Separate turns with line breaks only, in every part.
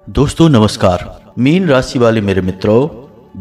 दोस्तों नमस्कार। मीन राशि वाले मेरे मित्रों,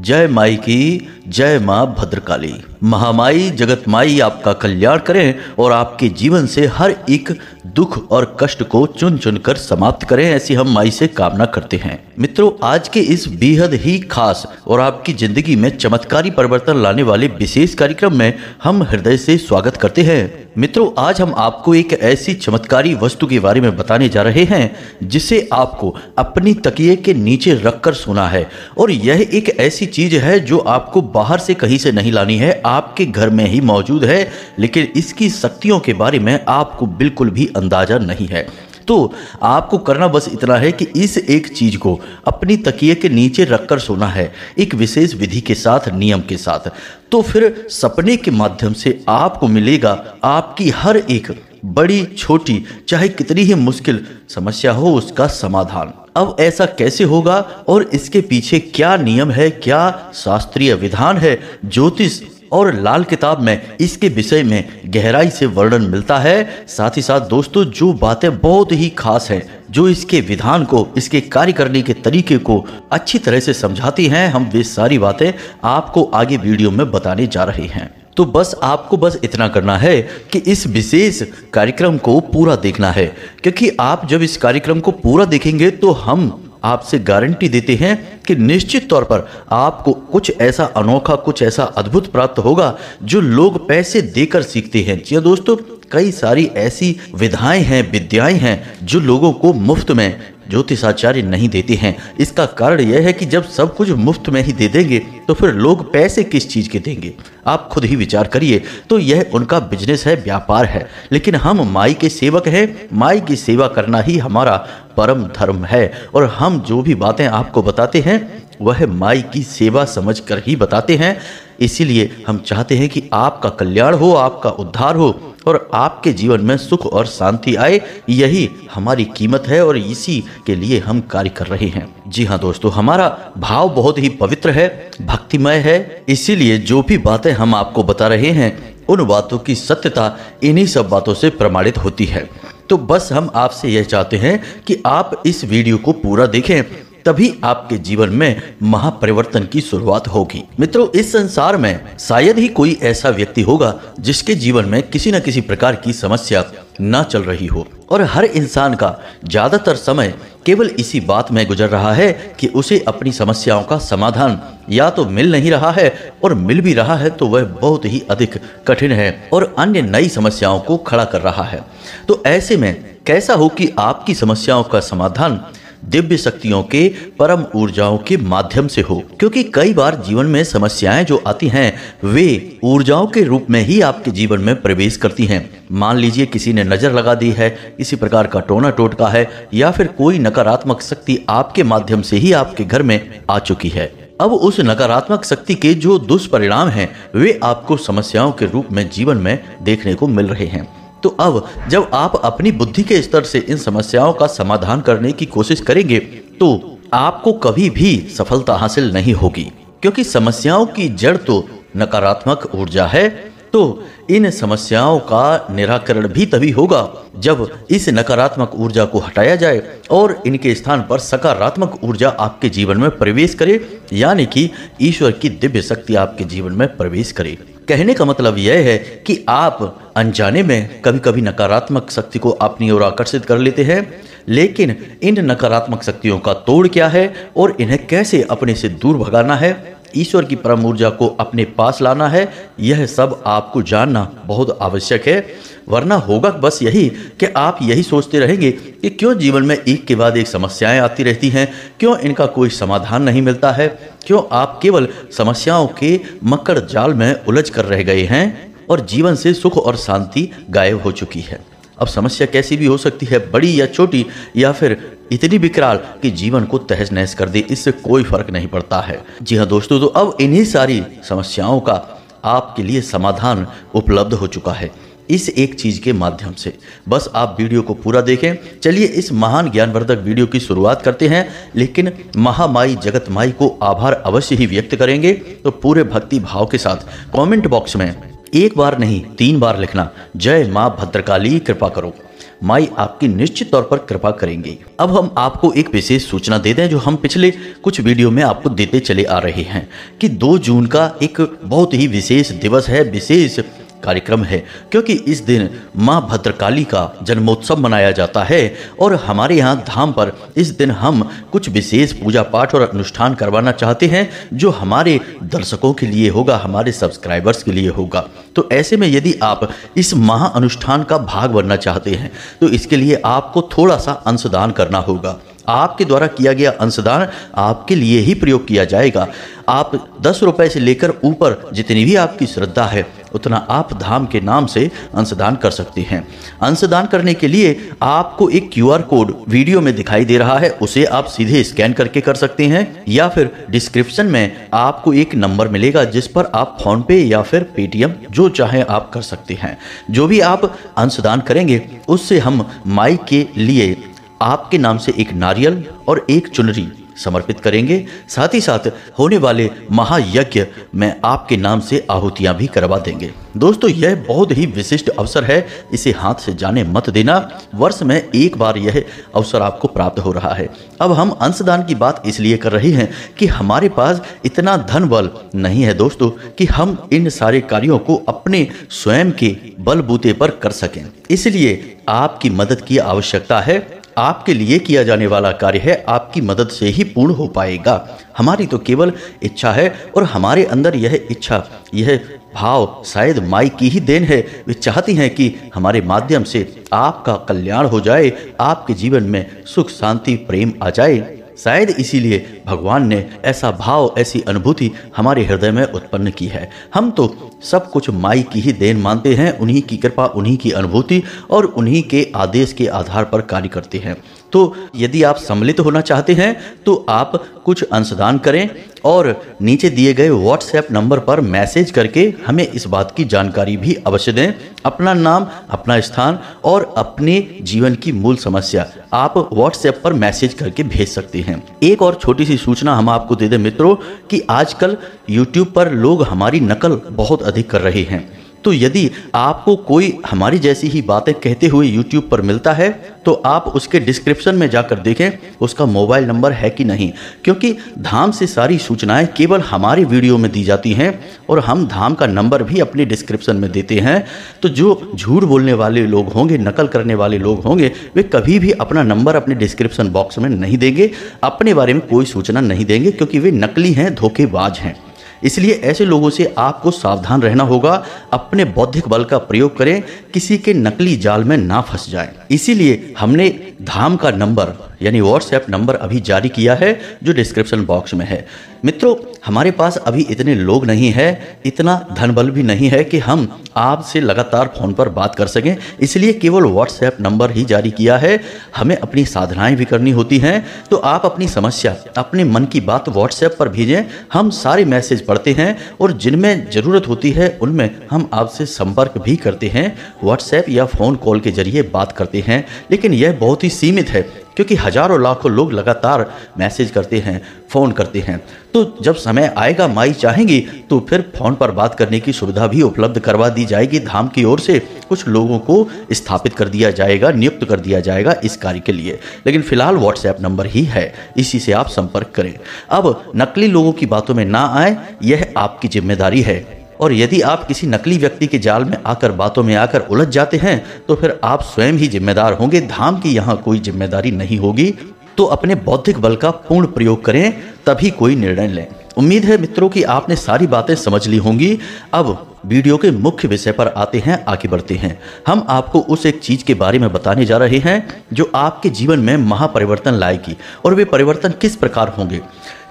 जय माई की, जय माँ भद्रकाली। महामाई जगत माई आपका कल्याण करें और आपके जीवन से हर एक दुख और कष्ट को चुन चुन कर समाप्त करें, ऐसी हम माई से कामना करते हैं। मित्रों, आज के इस बेहद ही खास और आपकी जिंदगी में चमत्कारी परिवर्तन लाने वाले विशेष कार्यक्रम में हम हृदय से स्वागत करते हैं। मित्रों, आज हम आपको एक ऐसी चमत्कारी वस्तु के बारे में बताने जा रहे हैं जिसे आपको अपनी तकिए के नीचे रखकर सोना है। और यह एक ऐसी चीज है जो आपको बाहर से कहीं से नहीं लानी है, आपके घर में ही मौजूद है, लेकिन इसकी शक्तियों के बारे में आपको बिल्कुल भी अंदाजा नहीं है। तो आपको करना बस इतना है कि इस एक चीज को अपनी तकिए के नीचे रखकर सोना है, एक विशेष विधि के साथ, नियम के साथ। तो फिर सपने के माध्यम से आपको मिलेगा आपकी हर एक बड़ी छोटी चाहे कितनी ही मुश्किल समस्या हो उसका समाधान। अब ऐसा कैसे होगा और इसके पीछे क्या नियम है, क्या शास्त्रीय विधान है, ज्योतिष और लाल किताब में इसके विषय में गहराई से वर्णन मिलता है। साथ ही साथ दोस्तों, जो बातें बहुत ही खास हैं, जो इसके विधान को, इसके कार्य करने के तरीके को अच्छी तरह से समझाती हैं, हम वे सारी बातें आपको आगे वीडियो में बताने जा रहे हैं। तो बस आपको बस इतना करना है कि इस विशेष कार्यक्रम को पूरा देखना है, क्योंकि आप जब इस कार्यक्रम को पूरा देखेंगे तो हम आपसे गारंटी देते हैं कि निश्चित तौर पर आपको कुछ ऐसा अनोखा, कुछ ऐसा अद्भुत प्राप्त होगा जो लोग पैसे देकर सीखते हैं। जी दोस्तों, कई सारी ऐसी विधाएं हैं, विद्याएं हैं जो लोगों को मुफ्त में ज्योतिषाचार्य नहीं देते हैं। इसका कारण यह है कि जब सब कुछ मुफ्त में ही दे देंगे तो फिर लोग पैसे किस चीज के देंगे, आप खुद ही विचार करिए। तो यह उनका बिजनेस है, व्यापार है, लेकिन हम माई के सेवक हैं। माई की सेवा करना ही हमारा परम धर्म है और हम जो भी बातें आपको बताते हैं वह माई की सेवा समझकर ही बताते हैं। इसीलिए हम चाहते हैं कि आपका कल्याण हो, आपका उद्धार हो और आपके जीवन में सुख और शांति आए। यही हमारी कीमत है और इसी के लिए हम कार्य कर रहे हैं। जी हाँ दोस्तों, हमारा भाव बहुत ही पवित्र है, भक्तिमय है। इसीलिए जो भी बातें हम आपको बता रहे हैं उन बातों की सत्यता इन्हीं सब बातों से प्रमाणित होती है। तो बस हम आपसे यह चाहते हैं कि आप इस वीडियो को पूरा देखें, तभी आपके जीवन में महापरिवर्तन की शुरुआत होगी। मित्रों, इस संसार में शायद ही कोई ऐसा व्यक्ति होगा जिसके जीवन में किसी न किसी प्रकार की समस्या ना चल रही हो, और हर इंसान का ज्यादातर समय केवल इसी बात में गुजर रहा है कि उसे अपनी समस्याओं का समाधान या तो मिल नहीं रहा है, और मिल भी रहा है तो वह बहुत ही अधिक कठिन है और अन्य नई समस्याओं को खड़ा कर रहा है। तो ऐसे में कैसा हो कि आपकी समस्याओं का समाधान दिव्य शक्तियों के, परम ऊर्जाओं के माध्यम से हो, क्योंकि कई बार जीवन में समस्याएं जो आती हैं वे ऊर्जाओं के रूप में ही आपके जीवन में प्रवेश करती हैं। मान लीजिए किसी ने नजर लगा दी है, इसी प्रकार का टोना टोटका है, या फिर कोई नकारात्मक शक्ति आपके माध्यम से ही आपके घर में आ चुकी है। अब उस नकारात्मक शक्ति के जो दुष्परिणाम हैं वे आपको समस्याओं के रूप में जीवन में देखने को मिल रहे हैं। तो अब जब आप अपनी बुद्धि के स्तर से इन समस्याओं का समाधान करने की कोशिश करेंगे तो आपको कभी भी सफलता हासिल नहीं होगी, क्योंकि समस्याओं की जड़ तो नकारात्मक ऊर्जा है। तो इन समस्याओं का निराकरण भी तभी होगा जब इस नकारात्मक ऊर्जा को हटाया जाए और इनके स्थान पर सकारात्मक ऊर्जा आपके जीवन में प्रवेश करे, यानी कि ईश्वर की दिव्य शक्ति आपके जीवन में प्रवेश करे। कहने का मतलब यह है कि आप अनजाने में कभी कभी नकारात्मक शक्ति को अपनी ओर आकर्षित कर लेते हैं, लेकिन इन नकारात्मक शक्तियों का तोड़ क्या है और इन्हें कैसे अपने से दूर भगाना है, ईश्वर की परम ऊर्जा को अपने पास लाना है, यह सब आपको जानना बहुत आवश्यक है। वरना होगा बस यही कि आप यही सोचते रहेंगे कि क्यों जीवन में एक के बाद एक समस्याएं आती रहती हैं, क्यों इनका कोई समाधान नहीं मिलता है, क्यों आप केवल समस्याओं के मकड़ जाल में उलझ कर रह गए हैं और जीवन से सुख और शांति गायब हो चुकी है। अब समस्या कैसी भी हो सकती है, बड़ी या छोटी, या फिर इतनी विकराल कि जीवन को तहस नहस कर दे, इससे कोई फर्क नहीं पड़ता है। जी हाँ दोस्तों, तो अब इन्हीं सारी समस्याओं का आपके लिए समाधान उपलब्ध हो चुका है इस एक चीज के माध्यम से। बस आप वीडियो को पूरा देखें। चलिए इस महान ज्ञानवर्धक वीडियो की शुरुआत करते हैं, लेकिन महामाई जगत माई को आभार अवश्य ही व्यक्त करेंगे। तो पूरे भक्ति भाव के साथ कमेंट बॉक्स में एक बार नहीं 3 बार लिखना, जय माँ भद्रकाली कृपा करो। माई आपकी निश्चित तौर पर कृपा करेंगे। अब हम आपको एक विशेष सूचना दे दें जो हम पिछले कुछ वीडियो में आपको देते चले आ रहे हैं कि 2 जून का एक बहुत ही विशेष दिवस है, विशेष कार्यक्रम है, क्योंकि इस दिन माँ भद्रकाली का जन्मोत्सव मनाया जाता है और हमारे यहाँ धाम पर इस दिन हम कुछ विशेष पूजा पाठ और अनुष्ठान करवाना चाहते हैं जो हमारे दर्शकों के लिए होगा, हमारे सब्सक्राइबर्स के लिए होगा। तो ऐसे में यदि आप इस महा अनुष्ठान का भाग बनना चाहते हैं तो इसके लिए आपको थोड़ा सा अंशदान करना होगा। आपके द्वारा किया गया अंशदान आपके लिए ही प्रयोग किया जाएगा। आप 10 रुपए से लेकर ऊपर जितनी भी आपकी श्रद्धा है उतना आप धाम के नाम से अंशदान कर सकते हैं। अंशदान करने के लिए आपको एक QR कोड वीडियो में दिखाई दे रहा है, उसे आप सीधे स्कैन करके कर सकते हैं या फिर डिस्क्रिप्शन में आपको एक नंबर मिलेगा जिस पर आप फोन पे या फिर पेटीएम जो चाहे आप कर सकते हैं। जो भी आप अंशदान करेंगे उससे हम माई के लिए आपके नाम से एक नारियल और एक चुनरी समर्पित करेंगे। साथ ही साथ होने वाले महायज्ञ में आपके नाम से आहुतियां भी करवा देंगे। दोस्तों, यह बहुत ही विशिष्ट अवसर है, इसे हाथ से जाने मत देना। वर्ष में एक बार यह अवसर आपको प्राप्त हो रहा है। अब हम अंशदान की बात इसलिए कर रहे हैं कि हमारे पास इतना धन बल नहीं है दोस्तों कि हम इन सारे कार्यों को अपने स्वयं के बलबूते पर कर सकें। इसलिए आपकी मदद की आवश्यकता है। आपके लिए किया जाने वाला कार्य है, आपकी मदद से ही पूर्ण हो पाएगा। हमारी तो केवल इच्छा है और हमारे अंदर यह इच्छा, यह भाव शायद माई की ही देन है। वे चाहती हैं कि हमारे माध्यम से आपका कल्याण हो जाए, आपके जीवन में सुख शांति प्रेम आ जाए। शायद इसीलिए भगवान ने ऐसा भाव, ऐसी अनुभूति हमारे हृदय में उत्पन्न की है। हम तो सब कुछ माई की ही देन मानते हैं, उन्हीं की कृपा, उन्हीं की अनुभूति और उन्हीं के आदेश के आधार पर कार्य करते हैं। तो यदि आप सम्मिलित होना चाहते हैं तो आप कुछ अंशदान करें और नीचे दिए गए व्हाट्सएप नंबर पर मैसेज करके हमें इस बात की जानकारी भी अवश्य दें। अपना नाम, अपना स्थान और अपने जीवन की मूल समस्या आप व्हाट्सएप पर मैसेज करके भेज सकते हैं। एक और छोटी सी सूचना हम आपको दे दें मित्रों कि आजकल YouTube पर लोग हमारी नकल बहुत अधिक कर रहे हैं। तो यदि आपको कोई हमारी जैसी ही बातें कहते हुए YouTube पर मिलता है तो आप उसके डिस्क्रिप्शन में जाकर देखें उसका मोबाइल नंबर है कि नहीं, क्योंकि धाम से सारी सूचनाएं केवल हमारे वीडियो में दी जाती हैं और हम धाम का नंबर भी अपने डिस्क्रिप्शन में देते हैं। तो जो झूठ बोलने वाले लोग होंगे, नकल करने वाले लोग होंगे, वे कभी भी अपना नंबर अपने डिस्क्रिप्शन बॉक्स में नहीं देंगे, अपने बारे में कोई सूचना नहीं देंगे, क्योंकि वे नकली हैं, धोखेबाज हैं। इसलिए ऐसे लोगों से आपको सावधान रहना होगा। अपने बौद्धिक बल का प्रयोग करें, किसी के नकली जाल में ना फंस जाएं। इसीलिए हमने धाम का नंबर यानी व्हाट्सएप नंबर अभी जारी किया है जो डिस्क्रिप्शन बॉक्स में है। मित्रों, हमारे पास अभी इतने लोग नहीं है, इतना धन बल भी नहीं है कि हम आपसे लगातार फोन पर बात कर सकें, इसलिए केवल व्हाट्सएप नंबर ही जारी किया है। हमें अपनी साधनाएं भी करनी होती हैं, तो आप अपनी समस्या, अपने मन की बात व्हाट्सएप पर भेजें। हम सारे मैसेज पढ़ते हैं और जिनमें ज़रूरत होती है उनमें हम आपसे संपर्क भी करते हैं, व्हाट्सएप या फ़ोन कॉल के जरिए बात करते हैं। लेकिन यह बहुत ही सीमित है क्योंकि हजारों लाखों लोग लगातार मैसेज करते हैं, फ़ोन करते हैं। तो जब समय आएगा, माई चाहेंगी तो फिर फ़ोन पर बात करने की सुविधा भी उपलब्ध करवा दी जाएगी। धाम की ओर से कुछ लोगों को स्थापित कर दिया जाएगा, नियुक्त कर दिया जाएगा इस कार्य के लिए। लेकिन फिलहाल व्हाट्सएप नंबर ही है, इसी से आप संपर्क करें। अब नकली लोगों की बातों में ना आए, यह आपकी जिम्मेदारी है। और यदि आप किसी नकली व्यक्ति के जाल में आकर, बातों में आकर उलझ जाते हैं तो फिर आप स्वयं ही जिम्मेदार होंगे, धाम की यहाँ कोई जिम्मेदारी नहीं होगी। तो अपने बौद्धिक बल का पूर्ण प्रयोग करें, तभी कोई निर्णय लें। उम्मीद है मित्रों कि आपने सारी बातें समझ ली होंगी। अब वीडियो के मुख्य विषय पर आते हैं, आगे बढ़ते हैं। हम आपको उस एक चीज के बारे में बताने जा रहे हैं जो आपके जीवन में महापरिवर्तन लाएगी। और वे परिवर्तन किस प्रकार होंगे?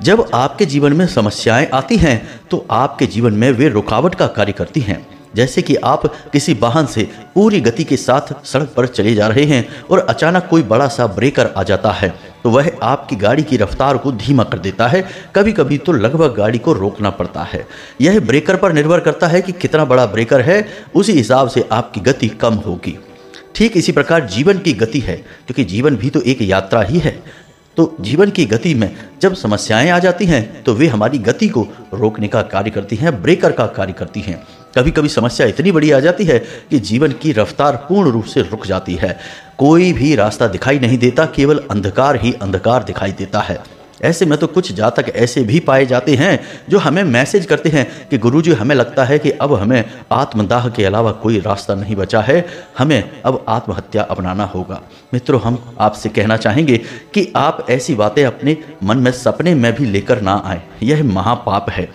जब आपके जीवन में समस्याएं आती हैं तो आपके जीवन में वे रुकावट का कार्य करती हैं। जैसे कि आप किसी वाहन से पूरी गति के साथ सड़क पर चले जा रहे हैं और अचानक कोई बड़ा सा ब्रेकर आ जाता है तो वह आपकी गाड़ी की रफ्तार को धीमा कर देता है। कभी कभी तो लगभग गाड़ी को रोकना पड़ता है। यह ब्रेकर पर निर्भर करता है कि कितना बड़ा ब्रेकर है, उसी हिसाब से आपकी गति कम होगी। ठीक इसी प्रकार जीवन की गति है, क्योंकि जीवन भी तो एक यात्रा ही है। तो जीवन की गति में जब समस्याएं आ जाती हैं तो वे हमारी गति को रोकने का कार्य करती हैं, ब्रेकर का कार्य करती हैं। कभी कभी समस्या इतनी बड़ी आ जाती है कि जीवन की रफ्तार पूर्ण रूप से रुक जाती है। कोई भी रास्ता दिखाई नहीं देता, केवल अंधकार ही अंधकार दिखाई देता है। ऐसे में तो कुछ जातक ऐसे भी पाए जाते हैं जो हमें मैसेज करते हैं कि गुरुजी, हमें लगता है कि अब हमें आत्मदाह के अलावा कोई रास्ता नहीं बचा है, हमें अब आत्महत्या अपनाना होगा। मित्रों, हम आपसे कहना चाहेंगे कि आप ऐसी बातें अपने मन में सपने में भी लेकर ना आए। यह महापाप है।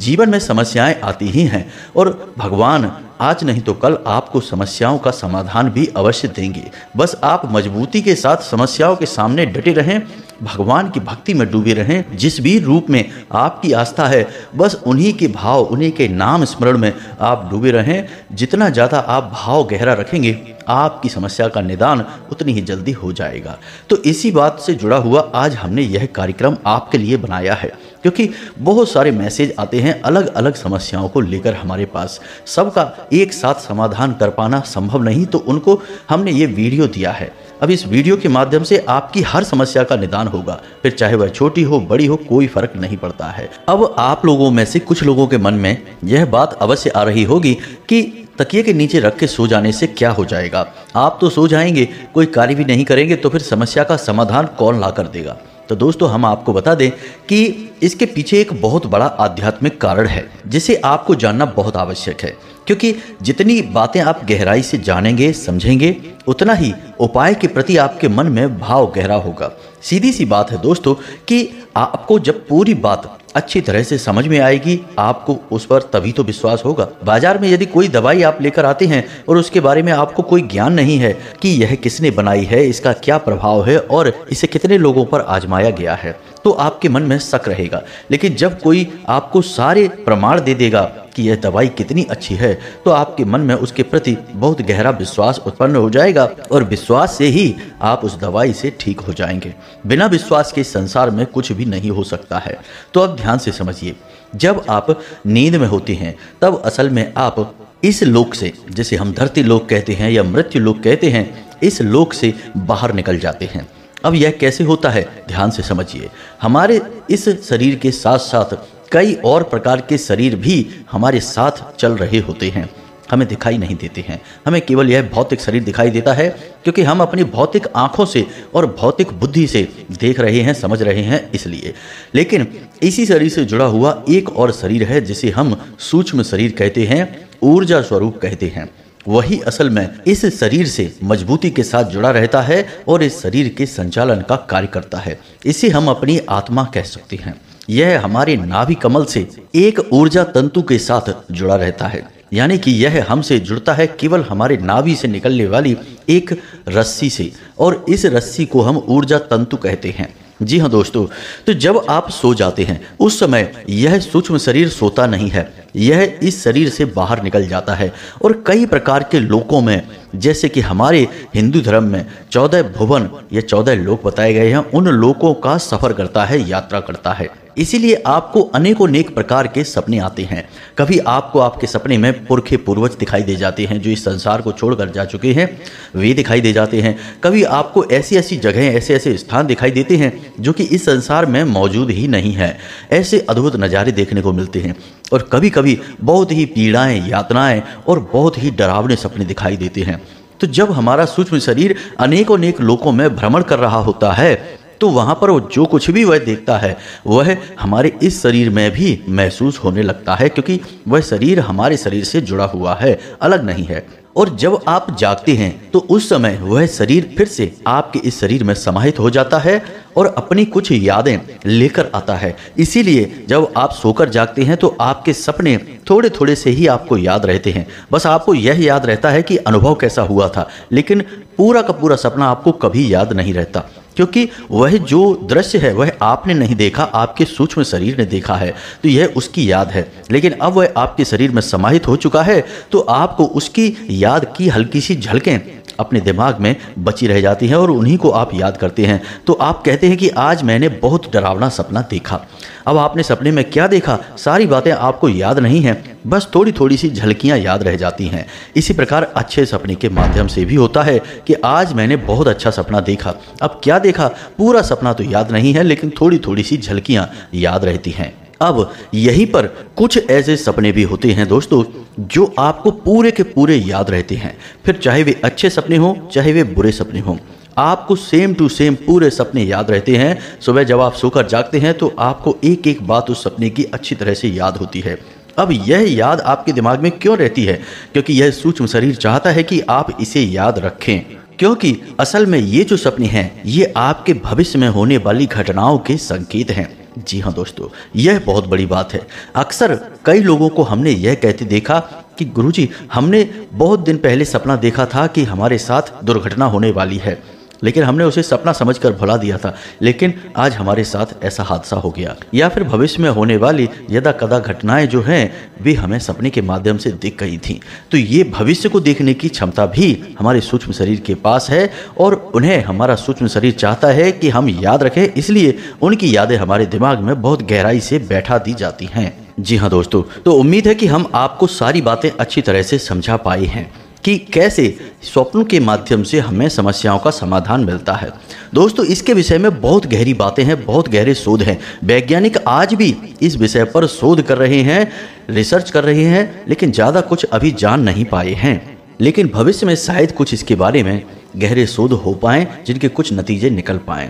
जीवन में समस्याएं आती ही हैं और भगवान आज नहीं तो कल आपको समस्याओं का समाधान भी अवश्य देंगे। बस आप मजबूती के साथ समस्याओं के सामने डटे रहें, भगवान की भक्ति में डूबे रहें। जिस भी रूप में आपकी आस्था है, बस उन्हीं के भाव, उन्हीं के नाम स्मरण में आप डूबे रहें। जितना ज़्यादा आप भाव गहरा रखेंगे, आपकी समस्या का निदान उतनी ही जल्दी हो जाएगा। तो इसी बात से जुड़ा हुआ आज हमने यह कार्यक्रम आपके लिए बनाया है, क्योंकि बहुत सारे मैसेज आते हैं अलग अलग समस्याओं को लेकर हमारे पास। सबका एक साथ समाधान कर पाना संभव नहीं, तो उनको हमने ये वीडियो दिया है। अब इस वीडियो के माध्यम से आपकी हर समस्या का निदान होगा, फिर चाहे वह छोटी हो बड़ी हो, कोई फर्क नहीं पड़ता है। अब आप लोगों में से कुछ लोगों के मन में यह बात अवश्य आ रही होगी कि तकिए के नीचे रख के सो जाने से क्या हो जाएगा। आप तो सो जाएंगे, कोई कार्य भी नहीं करेंगे, तो फिर समस्या का समाधान कौन ला कर देगा। तो दोस्तों, हम आपको बता दें कि इसके पीछे एक बहुत बड़ा आध्यात्मिक कारण है, जिसे आपको जानना बहुत आवश्यक है। क्योंकि जितनी बातें आप गहराई से जानेंगे, समझेंगे, उतना ही उपाय के प्रति आपके मन में भाव गहरा होगा। सीधी सी बात है दोस्तों कि आपको जब पूरी बात अच्छी तरह से समझ में आएगी, आपको उस पर तभी तो विश्वास होगा। बाजार में यदि कोई दवाई आप लेकर आते हैं और उसके बारे में आपको कोई ज्ञान नहीं है कि यह किसने बनाई है, इसका क्या प्रभाव है और इसे कितने लोगों पर आजमाया गया है, तो आपके मन में शक रहेगा। लेकिन जब कोई आपको सारे प्रमाण दे देगा कि यह दवाई कितनी अच्छी है, तो आपके मन में उसके प्रति बहुत गहरा विश्वास उत्पन्न हो जाएगा और विश्वास से ही आप उस दवाई से ठीक हो जाएंगे। बिना विश्वास के संसार में कुछ भी नहीं हो सकता है। तो अब ध्यान से समझिए, जब आप नींद में होते हैं तब असल में आप इस लोक से, जिसे हम धरती लोक कहते हैं या मृत्यु लोक कहते हैं, इस लोक से बाहर निकल जाते हैं। अब यह कैसे होता है, ध्यान से समझिए। हमारे इस शरीर के साथ साथ कई और प्रकार के शरीर भी हमारे साथ चल रहे होते हैं, हमें दिखाई नहीं देते हैं। हमें केवल यह भौतिक शरीर दिखाई देता है, क्योंकि हम अपनी भौतिक आंखों से और भौतिक बुद्धि से देख रहे हैं, समझ रहे हैं, इसलिए। लेकिन इसी शरीर से जुड़ा हुआ एक और शरीर है, जिसे हम सूक्ष्म शरीर कहते हैं, ऊर्जा स्वरूप कहते हैं। वही असल में इस शरीर से मजबूती के साथ जुड़ा रहता है और इस शरीर के संचालन का कार्य करता है। इसे हम अपनी आत्मा कह सकते हैं। यह हमारे नाभि कमल से एक ऊर्जा तंतु के साथ जुड़ा रहता है, यानी कि यह हमसे जुड़ता है केवल हमारे नाभि से निकलने वाली एक रस्सी से, और इस रस्सी को हम ऊर्जा तंतु कहते हैं। जी हाँ दोस्तों, तो जब आप सो जाते हैं उस समय यह सूक्ष्म शरीर सोता नहीं है, यह इस शरीर से बाहर निकल जाता है और कई प्रकार के लोकों में, जैसे कि हमारे हिंदू धर्म में 14 भुवन या 14 लोक बताए गए हैं, उन लोकों का सफर करता है, यात्रा करता है। इसीलिए आपको अनेकों नेक प्रकार के सपने आते हैं। कभी आपको आपके सपने में पुरखे पूर्वज दिखाई दे जाते हैं जो इस संसार को छोड़कर जा चुके हैं, वे दिखाई दे जाते हैं। कभी आपको ऐसी ऐसी जगहें, ऐसे ऐसे स्थान दिखाई देते हैं जो कि इस संसार में मौजूद ही नहीं है। ऐसे अद्भुत नज़ारे देखने को मिलते हैं। और कभी कभी बहुत ही पीड़ाएं, यातनाएं और बहुत ही डरावने सपने दिखाई देते हैं। तो जब हमारा सूक्ष्म शरीर अनेकों अनेक लोकों में भ्रमण कर रहा होता है, तो वहाँ पर वो जो कुछ भी वह देखता है वह हमारे इस शरीर में भी महसूस होने लगता है, क्योंकि वह शरीर हमारे शरीर से जुड़ा हुआ है, अलग नहीं है। और जब आप जागते हैं तो उस समय वह शरीर फिर से आपके इस शरीर में समाहित हो जाता है और अपनी कुछ यादें लेकर आता है। इसीलिए जब आप सोकर जागते हैं तो आपके सपने थोड़े थोड़े से ही आपको याद रहते हैं। बस आपको यह याद रहता है कि अनुभव कैसा हुआ था, लेकिन पूरा का पूरा सपना आपको कभी याद नहीं रहता, क्योंकि वह जो दृश्य है वह आपने नहीं देखा, आपके सूक्ष्म शरीर ने देखा है, तो यह उसकी याद है। लेकिन अब वह आपके शरीर में समाहित हो चुका है, तो आपको उसकी याद की हल्की सी झलकें अपने दिमाग में बची रह जाती हैं और उन्हीं को आप याद करते हैं। तो आप कहते हैं कि आज मैंने बहुत डरावना सपना देखा। अब आपने सपने में क्या देखा, सारी बातें आपको याद नहीं हैं, बस थोड़ी थोड़ी सी झलकियां याद रह जाती हैं। इसी प्रकार अच्छे सपने के माध्यम से भी होता है कि आज मैंने बहुत अच्छा सपना देखा। अब क्या देखा, पूरा सपना तो याद नहीं है, लेकिन थोड़ी थोड़ी सी झलकियां याद रहती हैं। अब यहीं पर कुछ ऐसे सपने भी होते हैं दोस्तों जो आपको पूरे के पूरे याद रहते हैं, फिर चाहे वे अच्छे सपने हों चाहे वे बुरे सपने हों, आपको सेम टू सेम पूरे सपने याद रहते हैं। सुबह जब आप सोकर जागते हैं तो आपको एक एक बात उस सपने की अच्छी तरह से याद होती है। अब यह याद आपके दिमाग में क्यों रहती है? क्योंकि यह सूक्ष्म शरीर चाहता है कि आप इसे याद रखें, क्योंकि असल में ये जो सपने हैं ये आपके भविष्य में होने वाली घटनाओं के संकेत हैं। जी हाँ दोस्तों, यह बहुत बड़ी बात है। अक्सर कई लोगों को हमने यह कहते देखा कि गुरुजी, हमने बहुत दिन पहले सपना देखा था कि हमारे साथ दुर्घटना होने वाली है, लेकिन हमने उसे सपना समझकर भुला दिया था, लेकिन आज हमारे साथ ऐसा हादसा हो गया। या फिर भविष्य में होने वाली यदा कदा घटनाएं जो हैं वे हमें सपने के माध्यम से दिख गई थीं। तो ये भविष्य को देखने की क्षमता भी हमारे सूक्ष्म शरीर के पास है और उन्हें हमारा सूक्ष्म शरीर चाहता है कि हम याद रखें, इसलिए उनकी यादें हमारे दिमाग में बहुत गहराई से बैठा दी जाती हैं। जी हाँ दोस्तों, तो उम्मीद है कि हम आपको सारी बातें अच्छी तरह से समझा पाए हैं कि कैसे स्वप्नों के माध्यम से हमें समस्याओं का समाधान मिलता है। दोस्तों, इसके विषय में बहुत गहरी बातें हैं, बहुत गहरे शोध हैं। वैज्ञानिक आज भी इस विषय पर शोध कर रहे हैं, रिसर्च कर रहे हैं, लेकिन ज़्यादा कुछ अभी जान नहीं पाए हैं। लेकिन भविष्य में शायद कुछ इसके बारे में गहरे शोध हो पाएँ जिनके कुछ नतीजे निकल पाएँ।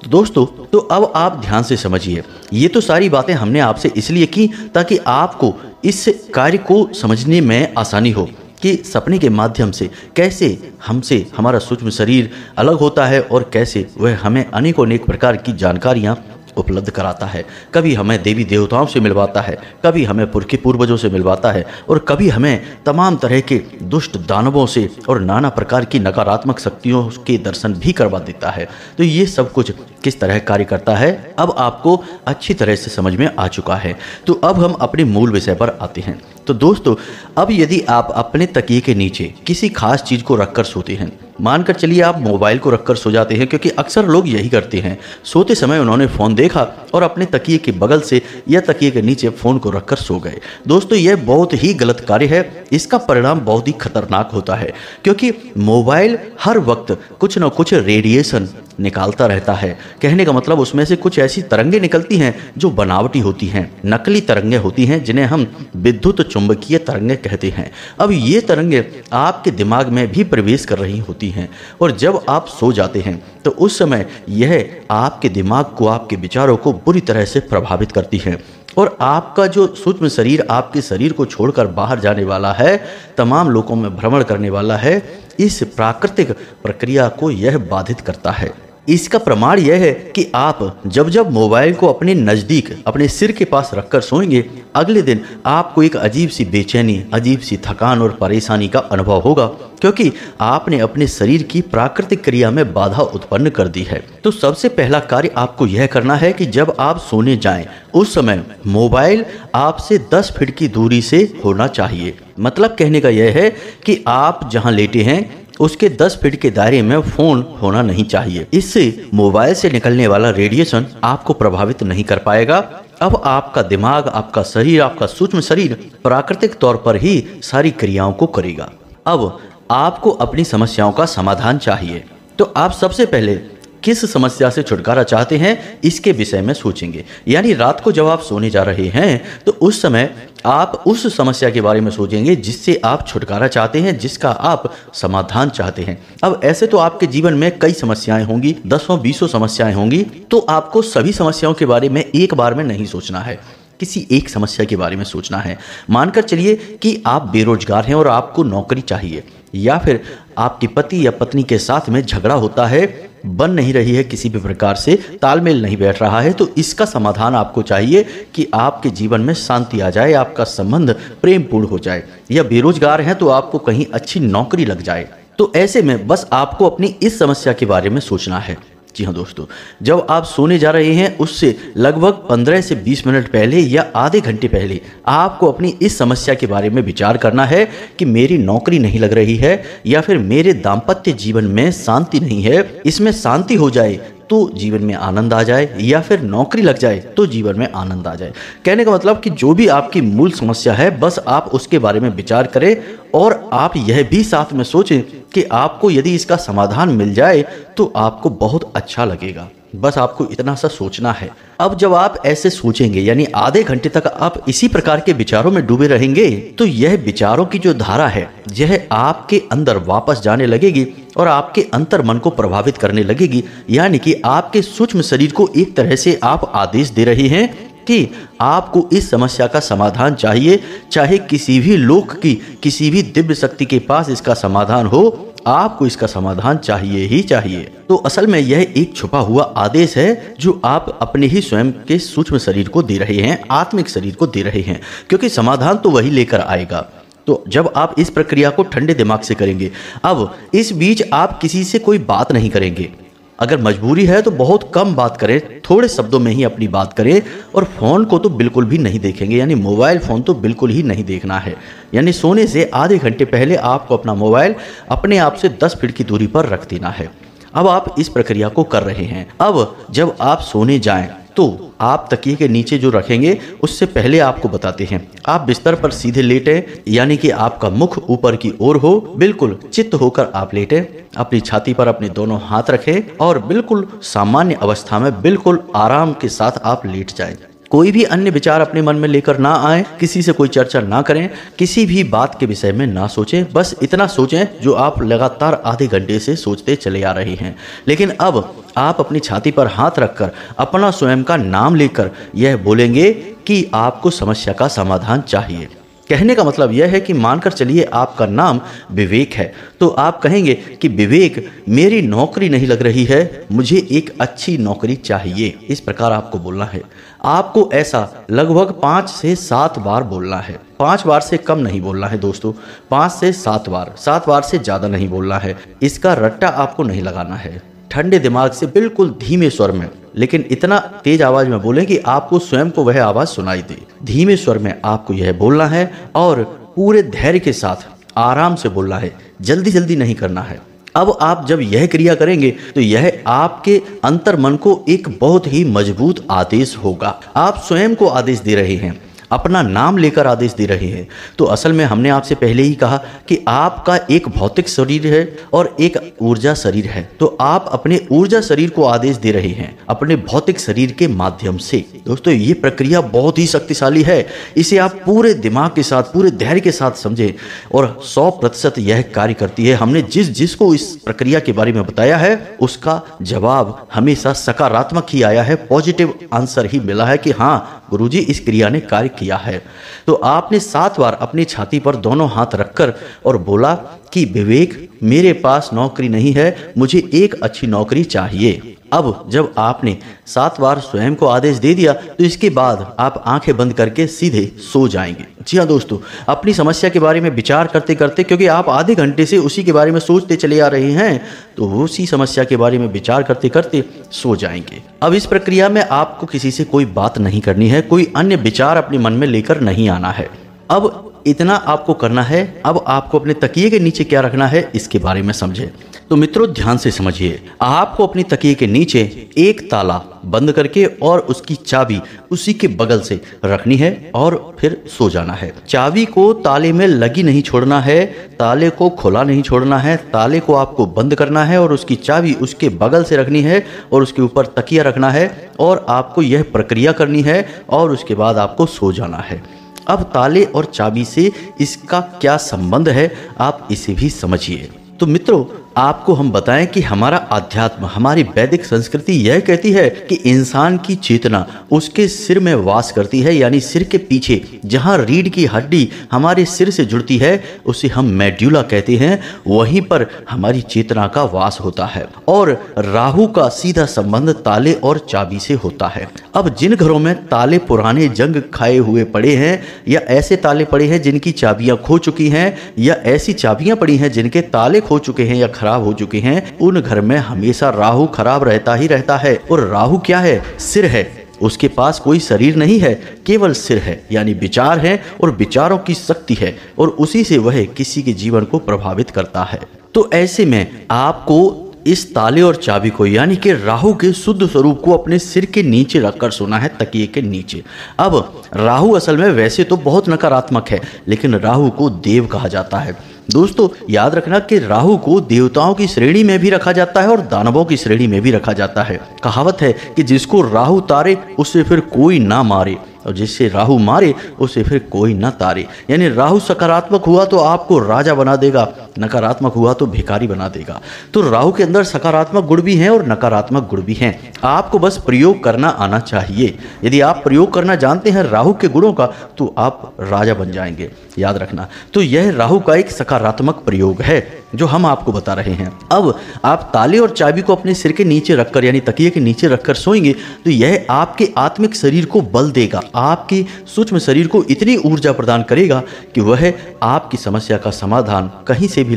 तो दोस्तों, तो अब आप ध्यान से समझिए, ये तो सारी बातें हमने आपसे इसलिए की ताकि आपको इस कार्य को समझने में आसानी हो कि सपने के माध्यम से कैसे हमसे हमारा सूक्ष्म शरीर अलग होता है और कैसे वह हमें अनेकों अनेक प्रकार की जानकारियाँ उपलब्ध कराता है। कभी हमें देवी देवताओं से मिलवाता है, कभी हमें पुरखे पूर्वजों से मिलवाता है और कभी हमें तमाम तरह के दुष्ट दानवों से और नाना प्रकार की नकारात्मक शक्तियों के दर्शन भी करवा देता है। तो ये सब कुछ किस तरह कार्य करता है अब आपको अच्छी तरह से समझ में आ चुका है। तो अब हम अपने मूल विषय पर आते हैं। तो दोस्तों, अब यदि आप अपने तकिए के नीचे किसी खास चीज़ को रखकर सोते हैं, मानकर चलिए आप मोबाइल को रखकर सो जाते हैं, क्योंकि अक्सर लोग यही करते हैं। सोते समय उन्होंने फ़ोन देखा और अपने तकिए के बगल से या तकिए के नीचे फ़ोन को रखकर सो गए। दोस्तों, यह बहुत ही गलत कार्य है। इसका परिणाम बहुत ही खतरनाक होता है, क्योंकि मोबाइल हर वक्त कुछ न कुछ रेडिएशन निकालता रहता है। कहने का मतलब उसमें से कुछ ऐसी तरंगें निकलती हैं जो बनावटी होती हैं, नकली तरंगें होती हैं, जिन्हें हम विद्युत चुंबकीय तरंगें कहते हैं। अब ये तरंगें आपके दिमाग में भी प्रवेश कर रही होती हैं और जब आप सो जाते हैं तो उस समय यह आपके दिमाग को, आपके विचारों को बुरी तरह से प्रभावित करती हैं और आपका जो सूक्ष्म शरीर आपके शरीर को छोड़कर बाहर जाने वाला है, तमाम लोगों में भ्रमण करने वाला है, इस प्राकृतिक प्रक्रिया को यह बाधित करता है। इसका प्रमाण यह है कि आप जब जब मोबाइल को अपने नज़दीक, अपने सिर के पास रखकर सोएंगे, अगले दिन आपको एक अजीब सी बेचैनी, अजीब सी थकान और परेशानी का अनुभव होगा, क्योंकि आपने अपने शरीर की प्राकृतिक क्रिया में बाधा उत्पन्न कर दी है। तो सबसे पहला कार्य आपको यह करना है कि जब आप सोने जाएं, उस समय मोबाइल आपसे 10 फीट की दूरी से होना चाहिए। मतलब कहने का यह है कि आप जहां लेटे हैं उसके 10 फीट के दायरे में फ़ोन होना नहीं चाहिए। इससे मोबाइल से निकलने वाला रेडिएशन आपको प्रभावित नहीं कर पाएगा। अब आपका दिमाग, आपका शरीर, आपका सूक्ष्म शरीर प्राकृतिक तौर पर ही सारी क्रियाओं को करेगा। अब आपको अपनी समस्याओं का समाधान चाहिए, तो आप सबसे पहले किस समस्या से छुटकारा चाहते हैं इसके विषय में सोचेंगे। यानी रात को जब आप सोने जा रहे हैं तो उस समय आप उस समस्या के बारे में सोचेंगे जिससे आप छुटकारा चाहते हैं, जिसका आप समाधान चाहते हैं। अब ऐसे तो आपके जीवन में कई समस्याएं होंगी, 10-20 समस्याएं होंगी, तो आपको सभी समस्याओं के बारे में एक बार में नहीं सोचना है, किसी एक समस्या के बारे में सोचना है। मानकर चलिए कि आप बेरोजगार हैं और आपको नौकरी चाहिए, या फिर आपके पति या पत्नी के साथ में झगड़ा होता है, बन नहीं रही है, किसी भी प्रकार से तालमेल नहीं बैठ रहा है, तो इसका समाधान आपको चाहिए कि आपके जीवन में शांति आ जाए, आपका संबंध प्रेमपूर्ण हो जाए। या बेरोजगार हैं तो आपको कहीं अच्छी नौकरी लग जाए। तो ऐसे में बस आपको अपनी इस समस्या के बारे में सोचना है। जी हाँ दोस्तों, जब आप सोने जा रहे हैं उससे लगभग 15 से 20 मिनट पहले या आधे घंटे पहले आपको अपनी इस समस्या के बारे में विचार करना है कि मेरी नौकरी नहीं लग रही है, या फिर मेरे दाम्पत्य जीवन में शांति नहीं है, इसमें शांति हो जाए तो जीवन में आनंद आ जाए, या फिर नौकरी लग जाए तो जीवन में आनंद आ जाए। कहने का मतलब कि जो भी आपकी मूल समस्या है बस आप उसके बारे में विचार करें और आप यह भी साथ में सोचें कि आपको यदि इसका समाधान मिल जाए तो आपको बहुत अच्छा लगेगा। बस आपको इतना सा सोचना है। अब जब आप ऐसे सोचेंगे यानी आधे घंटे तक आप इसी प्रकार के विचारों में डूबे रहेंगे तो यह विचारों की जो धारा है यह आपके अंदर वापस जाने लगेगी और आपके अंतर मन को प्रभावित करने लगेगी। यानी कि आपके सूक्ष्म शरीर को एक तरह से आप आदेश दे रहे हैं कि आपको इस समस्या का समाधान चाहिए, चाहे किसी भी लोक की किसी भी दिव्य शक्ति के पास इसका समाधान हो, आपको इसका समाधान चाहिए ही चाहिए। तो असल में यह एक छुपा हुआ आदेश है जो आप अपने ही स्वयं के सूक्ष्म शरीर को दे रहे हैं, आत्मिक शरीर को दे रहे हैं, क्योंकि समाधान तो वही लेकर आएगा। तो जब आप इस प्रक्रिया को ठंडे दिमाग से करेंगे, अब इस बीच आप किसी से कोई बात नहीं करेंगे। अगर मजबूरी है तो बहुत कम बात करें, थोड़े शब्दों में ही अपनी बात करें, और फ़ोन को तो बिल्कुल भी नहीं देखेंगे, यानी मोबाइल फ़ोन तो बिल्कुल ही नहीं देखना है। यानी सोने से आधे घंटे पहले आपको अपना मोबाइल अपने आप से 10 फीट की दूरी पर रख देना है। अब आप इस प्रक्रिया को कर रहे हैं। अब जब आप सोने जाएं तो आप तकिए के नीचे जो रखेंगे उससे पहले आपको बताते हैं, आप बिस्तर पर सीधे लेटें, यानी कि आपका मुख ऊपर की ओर हो, बिल्कुल चित्त होकर आप लेटें, अपनी छाती पर अपने दोनों हाथ रखें और बिल्कुल सामान्य अवस्था में बिल्कुल आराम के साथ आप लेट जाएं। कोई भी अन्य विचार अपने मन में लेकर ना आए, किसी से कोई चर्चा ना करें, किसी भी बात के विषय में ना सोचें, बस इतना सोचें जो आप लगातार आधे घंटे से सोचते चले आ रहे हैं। लेकिन अब आप अपनी छाती पर हाथ रखकर अपना स्वयं का नाम लेकर यह बोलेंगे कि आपको समस्या का समाधान चाहिए। कहने का मतलब यह है कि मानकर चलिए आपका नाम विवेक है, तो आप कहेंगे कि विवेक, मेरी नौकरी नहीं लग रही है, मुझे एक अच्छी नौकरी चाहिए। इस प्रकार आपको बोलना है। आपको ऐसा लगभग 5 से 7 बार बोलना है। 5 बार से कम नहीं बोलना है दोस्तों, 5 से 7 बार, 7 बार से ज़्यादा नहीं बोलना है। इसका रट्टा आपको नहीं लगाना है। ठंडे दिमाग से बिल्कुल धीमे स्वर में, लेकिन इतना तेज आवाज में बोलें कि आपको स्वयं को वह आवाज सुनाई दे। धीमे स्वर में आपको यह बोलना है और पूरे धैर्य के साथ आराम से बोलना है, जल्दी जल्दी नहीं करना है। अब आप जब यह क्रिया करेंगे तो यह आपके अंतर मन को एक बहुत ही मजबूत आदेश होगा। आप स्वयं को आदेश दे रहे हैं, अपना नाम लेकर आदेश दे रहे हैं। तो असल में हमने आपसे पहले ही कहा कि आपका एक भौतिक शरीर है और एक ऊर्जा शरीर है। तो आप अपने ऊर्जा शरीर को आदेश दे रहे हैं अपने भौतिक शरीर के माध्यम से। दोस्तों, ये प्रक्रिया बहुत ही शक्तिशाली है। इसे आप पूरे दिमाग के साथ, पूरे धैर्य के साथ समझें और 100% यह कार्य करती है। हमने जिसको इस प्रक्रिया के बारे में बताया है उसका जवाब हमेशा सकारात्मक ही आया है, पॉजिटिव आंसर ही मिला है कि हाँ गुरुजी, इस क्रिया ने कार्य किया है। तो आपने 7 बार अपनी छाती पर दोनों हाथ रखकर और बोला कि विवेक, मेरे पास नौकरी नहीं है, मुझे एक अच्छी नौकरी चाहिए। अब जब आपने 7 बार स्वयं को आदेश दे दिया तो इसके बाद आप आंखें बंद करके सीधे सो जाएंगे। जी हाँ दोस्तों, अपनी समस्या के बारे में विचार करते करते, क्योंकि आप आधे घंटे से उसी के बारे में सोचते चले आ रहे हैं, तो उसी समस्या के बारे में विचार करते करते सो जाएंगे। अब इस प्रक्रिया में आपको किसी से कोई बात नहीं करनी है, कोई अन्य विचार अपने मन में लेकर नहीं आना है। अब इतना आपको करना है। अब आपको अपने तकिए के नीचे क्या रखना है इसके बारे में समझें। तो मित्रों, ध्यान से समझिए। आपको अपनी तकिए के नीचे एक ताला बंद करके और उसकी चाबी उसी के बगल से रखनी है और फिर सो जाना है। चाबी को ताले में लगी नहीं छोड़ना है, ताले को खुला नहीं छोड़ना है, ताले को आपको बंद करना है और उसकी चाबी उसके बगल से रखनी है और उसके ऊपर तकिया रखना है और आपको यह प्रक्रिया करनी है और उसके बाद आपको सो जाना है। अब ताले और चाबी से इसका क्या संबंध है, आप इसे भी समझिए। तो मित्रों, आपको हम बताएं कि हमारा अध्यात्म, हमारी वैदिक संस्कृति यह कहती है कि इंसान की चेतना उसके सिर में वास करती है, यानी सिर के पीछे जहां रीढ़ की हड्डी हमारे सिर से जुड़ती है उसे हम मेड्यूला कहते हैं, वहीं पर हमारी चेतना का वास होता है। और राहु का सीधा संबंध ताले और चाबी से होता है। अब जिन घरों में ताले पुराने जंग खाए हुए पड़े हैं, या ऐसे ताले पड़े हैं जिनकी चाबियां खो चुकी हैं, या ऐसी चाबियां पड़ी हैं जिनके ताले खो चुके हैं या खराब हो चुके हैं, उन घर में हमेशा राहु खराब रहता ही रहता है। और राहु क्या है? सिर है। उसके पास कोई शरीर नहीं है, केवल सिर है, यानी विचार है और विचारों की शक्ति है और उसी से वह किसी के जीवन को प्रभावित करता है। तो ऐसे में आपको इस ताले और चाबी को, यानी कि राहु के शुद्ध स्वरूप को अपने सिर के नीचे रखकर सोना है, तकिए के नीचे। अब राहु असल में वैसे तो बहुत नकारात्मक है, लेकिन राहु को देव कहा जाता है। दोस्तों याद रखना कि राहु को देवताओं की श्रेणी में भी रखा जाता है और दानवों की श्रेणी में भी रखा जाता है। कहावत है कि जिसको राहु तारे उसे फिर कोई ना मारे, और जिससे राहु मारे उसे फिर कोई ना तारे। यानी राहु सकारात्मक हुआ तो आपको राजा बना देगा, नकारात्मक हुआ तो भिखारी बना देगा। तो राहु के अंदर सकारात्मक गुण भी हैं और नकारात्मक गुण भी हैं। आपको बस प्रयोग करना आना चाहिए। यदि आप प्रयोग करना जानते हैं राहु के गुणों का तो आप राजा बन जाएंगे, याद रखना। तो यह राहु का एक सकारात्मक प्रयोग है जो हम आपको बता रहे हैं। अब आप ताले और चाबी को अपने सिर के नीचे रखकर यानी तकिए के नीचे रखकर सोएंगे तो यह आपके आत्मिक शरीर को बल देगा, आपके सूक्ष्म शरीर को इतनी ऊर्जा प्रदान करेगा कि वह आपकी समस्या का समाधान कहीं से भी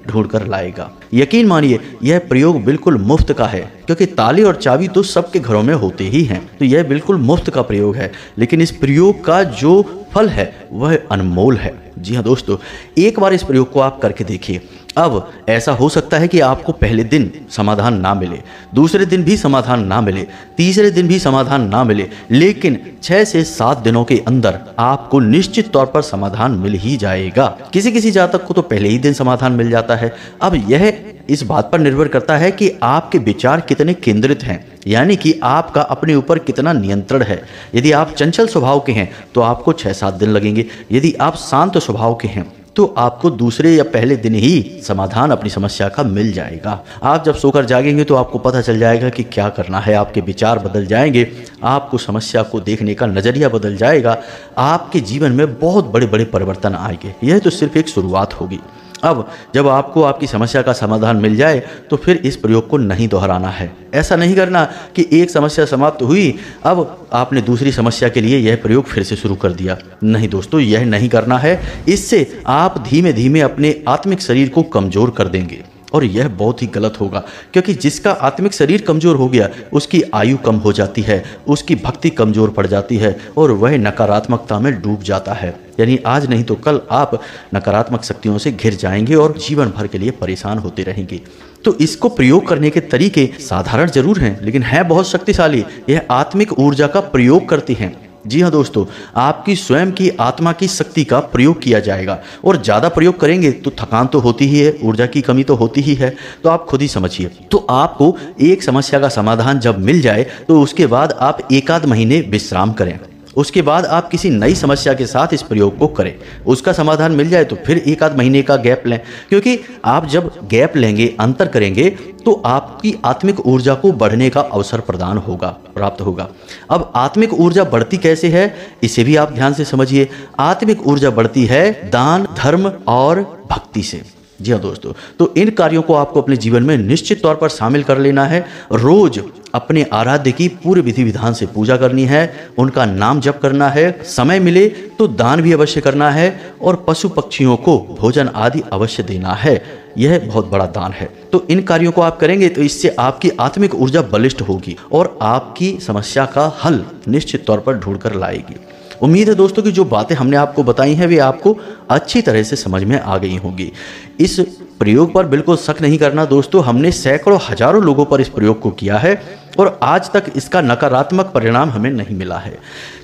ढूंढ कर लाएगा। यकीन मानिए यह प्रयोग बिल्कुल मुफ्त का है, क्योंकि ताले और चाबी तो सबके घरों में होते ही हैं। तो यह बिल्कुल मुफ्त का प्रयोग है, लेकिन इस प्रयोग का जो फल है वह अनमोल है। जी हाँ दोस्तों, एक बार इस प्रयोग को आप करके देखिए। अब ऐसा हो सकता है कि आपको पहले दिन समाधान ना मिले, दूसरे दिन भी समाधान ना मिले, तीसरे दिन भी समाधान ना मिले, लेकिन 6 से 7 दिनों के अंदर आपको निश्चित तौर पर समाधान मिल ही जाएगा। किसी किसी जातक को तो पहले ही दिन समाधान मिल जाता है। अब यह इस बात पर निर्भर करता है कि आपके विचार कितने केंद्रित हैं, यानी कि आपका अपने ऊपर कितना नियंत्रण है। यदि आप चंचल स्वभाव के हैं तो आपको 6-7 दिन लगेंगे। यदि आप शांत स्वभाव के हैं तो आपको दूसरे या पहले दिन ही समाधान अपनी समस्या का मिल जाएगा। आप जब सोकर जागेंगे तो आपको पता चल जाएगा कि क्या करना है। आपके विचार बदल जाएंगे, आपको समस्या को देखने का नज़रिया बदल जाएगा, आपके जीवन में बहुत बड़े बड़े परिवर्तन आएंगे। यह तो सिर्फ एक शुरुआत होगी। अब जब आपको आपकी समस्या का समाधान मिल जाए तो फिर इस प्रयोग को नहीं दोहराना है। ऐसा नहीं करना कि एक समस्या समाप्त हुई, अब आपने दूसरी समस्या के लिए यह प्रयोग फिर से शुरू कर दिया। नहीं दोस्तों, यह नहीं करना है। इससे आप धीमे धीमे अपने आत्मिक शरीर को कमज़ोर कर देंगे और यह बहुत ही गलत होगा, क्योंकि जिसका आत्मिक शरीर कमज़ोर हो गया उसकी आयु कम हो जाती है, उसकी भक्ति कमज़ोर पड़ जाती है और वह नकारात्मकता में डूब जाता है। यानी आज नहीं तो कल आप नकारात्मक शक्तियों से घिर जाएंगे और जीवन भर के लिए परेशान होते रहेंगे। तो इसको प्रयोग करने के तरीके साधारण जरूर हैं, लेकिन है बहुत शक्तिशाली। यह आत्मिक ऊर्जा का प्रयोग करती हैं। जी हाँ दोस्तों, आपकी स्वयं की आत्मा की शक्ति का प्रयोग किया जाएगा और ज़्यादा प्रयोग करेंगे तो थकान तो होती ही है, ऊर्जा की कमी तो होती ही है। तो आप खुद ही समझिए। तो आपको एक समस्या का समाधान जब मिल जाए तो उसके बाद आप 1-8 महीने विश्राम करें। उसके बाद आप किसी नई समस्या के साथ इस प्रयोग को करें। उसका समाधान मिल जाए तो फिर 1-8 महीने का गैप लें, क्योंकि आप जब गैप लेंगे, अंतर करेंगे तो आपकी आत्मिक ऊर्जा को बढ़ने का अवसर प्राप्त होगा। अब आत्मिक ऊर्जा बढ़ती कैसे है, इसे भी आप ध्यान से समझिए। आत्मिक ऊर्जा बढ़ती है दान, धर्म और भक्ति से। जी हाँ दोस्तों, तो इन कार्यों को आपको अपने जीवन में निश्चित तौर पर शामिल कर लेना है। रोज अपने आराध्य की पूरे विधि विधान से पूजा करनी है, उनका नाम जप करना है, समय मिले तो दान भी अवश्य करना है और पशु पक्षियों को भोजन आदि अवश्य देना है। यह बहुत बड़ा दान है। तो इन कार्यों को आप करेंगे तो इससे आपकी आत्मिक ऊर्जा बलिष्ठ होगी और आपकी समस्या का हल निश्चित तौर पर ढूंढ कर लाएगी। उम्मीद है दोस्तों कि जो बातें हमने आपको बताई हैं वे आपको अच्छी तरह से समझ में आ गई होंगी। इस प्रयोग पर बिल्कुल शक नहीं करना दोस्तों, हमने सैकड़ों हजारों लोगों पर इस प्रयोग को किया है और आज तक इसका नकारात्मक परिणाम हमें नहीं मिला है।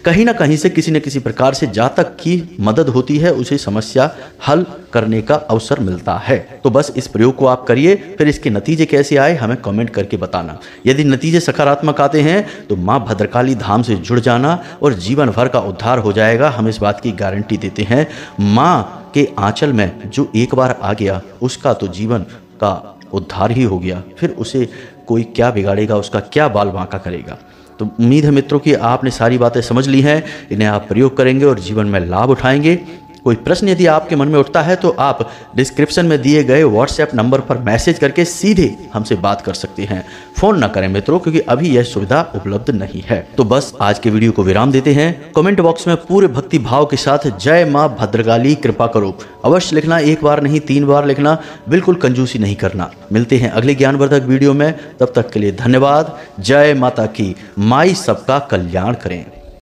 कहीं ना कहीं से किसी न किसी प्रकार से जातक की मदद होती है, उसे समस्या हल करने का अवसर मिलता है। तो बस इस प्रयोग को आप करिए, फिर इसके नतीजे कैसे आए हमें कमेंट करके बताना। यदि नतीजे सकारात्मक आते हैं तो माँ भद्रकाली धाम से जुड़ जाना और जीवन भर का उद्धार हो जाएगा। हम इस बात की गारंटी देते हैं। माँ के आंचल में जो एक बार आ गया उसका तो जीवन का उद्धार ही हो गया, फिर उसे कोई क्या बिगाड़ेगा, उसका क्या बाल बांका करेगा। तो उम्मीद है मित्रों कि आपने सारी बातें समझ ली हैं, इन्हें आप प्रयोग करेंगे और जीवन में लाभ उठाएंगे। कोई प्रश्न यदि आपके मन में उठता है तो आप डिस्क्रिप्शन में दिए गए व्हाट्सएप नंबर पर मैसेज करके सीधे हमसे बात कर सकते हैं। फोन ना करें मित्रों, क्योंकि अभी यह सुविधा उपलब्ध नहीं है। तो बस आज के वीडियो को विराम देते हैं। कमेंट बॉक्स में पूरे भक्ति भाव के साथ जय माँ भद्रकाली कृपा करो अवश्य लिखना, 1 बार नहीं 3 बार लिखना, बिल्कुल कंजूसी नहीं करना। मिलते हैं अगले ज्ञानवर्धक वीडियो में, तब तक के लिए धन्यवाद। जय माता की, माई सबका कल्याण करें।